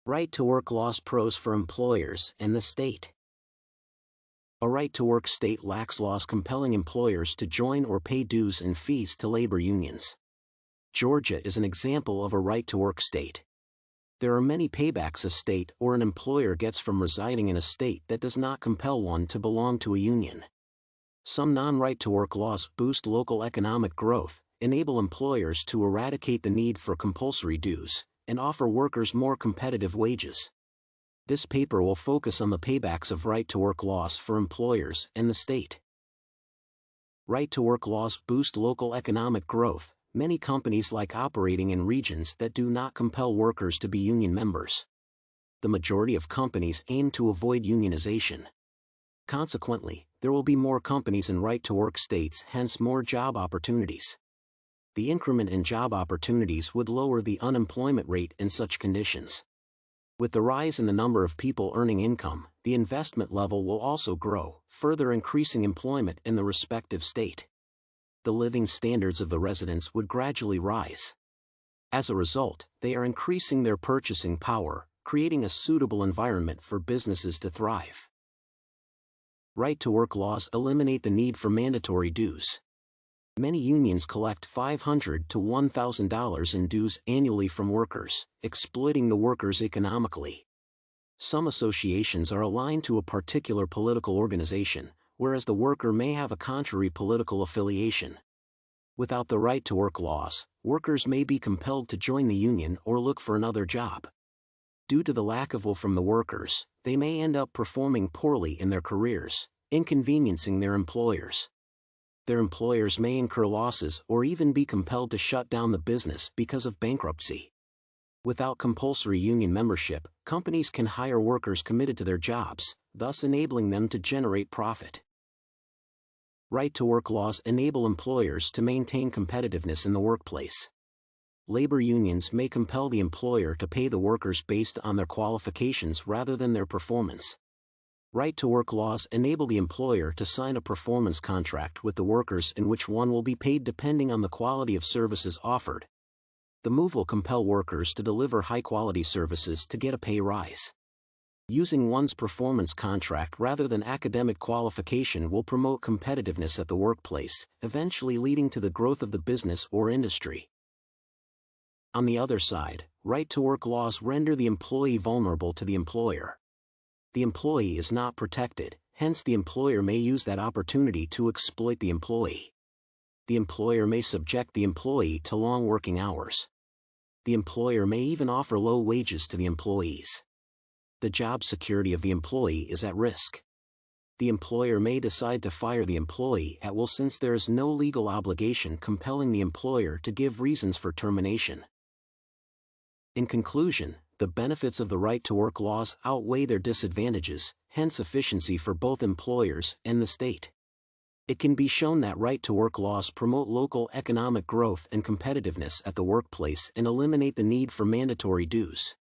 Right-to-work laws pros for employers and the state. A right-to-work state lacks laws compelling employers to join or pay dues and fees to labor unions. Georgia is an example of a right-to-work state. There are many paybacks a state or an employer gets from residing in a state that does not compel one to belong to a union. Some non-right-to-work laws boost local economic growth, enable employers to eradicate the need for compulsory dues, and offer workers more competitive wages. This paper will focus on the paybacks of right-to-work laws for employers and the state. Right-to-work laws boost local economic growth. Many companies like operating in regions that do not compel workers to be union members. The majority of companies aim to avoid unionization. Consequently, there will be more companies in right-to-work states, hence more job opportunities. The increment in job opportunities would lower the unemployment rate in such conditions. With the rise in the number of people earning income, the investment level will also grow, further increasing employment in the respective state. The living standards of the residents would gradually rise. As a result, they are increasing their purchasing power, creating a suitable environment for businesses to thrive. Right-to-work laws eliminate the need for mandatory dues. Many unions collect $500 to $1,000 in dues annually from workers, exploiting the workers economically. Some associations are aligned to a particular political organization, whereas the worker may have a contrary political affiliation. Without the right-to-work laws, workers may be compelled to join the union or look for another job. Due to the lack of will from the workers, they may end up performing poorly in their careers, inconveniencing their employers. Their employers may incur losses or even be compelled to shut down the business because of bankruptcy. Without compulsory union membership, companies can hire workers committed to their jobs, thus enabling them to generate profit. Right-to-work laws enable employers to maintain competitiveness in the workplace. Labor unions may compel the employer to pay the workers based on their qualifications rather than their performance. Right-to-work laws enable the employer to sign a performance contract with the workers in which one will be paid depending on the quality of services offered. The move will compel workers to deliver high-quality services to get a pay rise. Using one's performance contract rather than academic qualification will promote competitiveness at the workplace, eventually leading to the growth of the business or industry. On the other side, right-to-work laws render the employee vulnerable to the employer. The employee is not protected, hence the employer may use that opportunity to exploit the employee. The employer may subject the employee to long working hours. The employer may even offer low wages to the employees. The job security of the employee is at risk. The employer may decide to fire the employee at will since there is no legal obligation compelling the employer to give reasons for termination. In conclusion, the benefits of the right-to-work laws outweigh their disadvantages, hence efficiency for both employers and the state. It can be shown that right-to-work laws promote local economic growth and competitiveness at the workplace and eliminate the need for mandatory dues.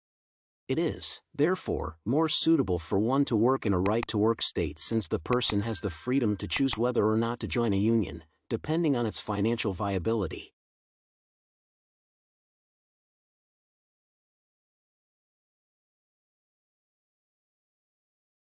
It is, therefore, more suitable for one to work in a right-to-work state since the person has the freedom to choose whether or not to join a union, depending on its financial viability.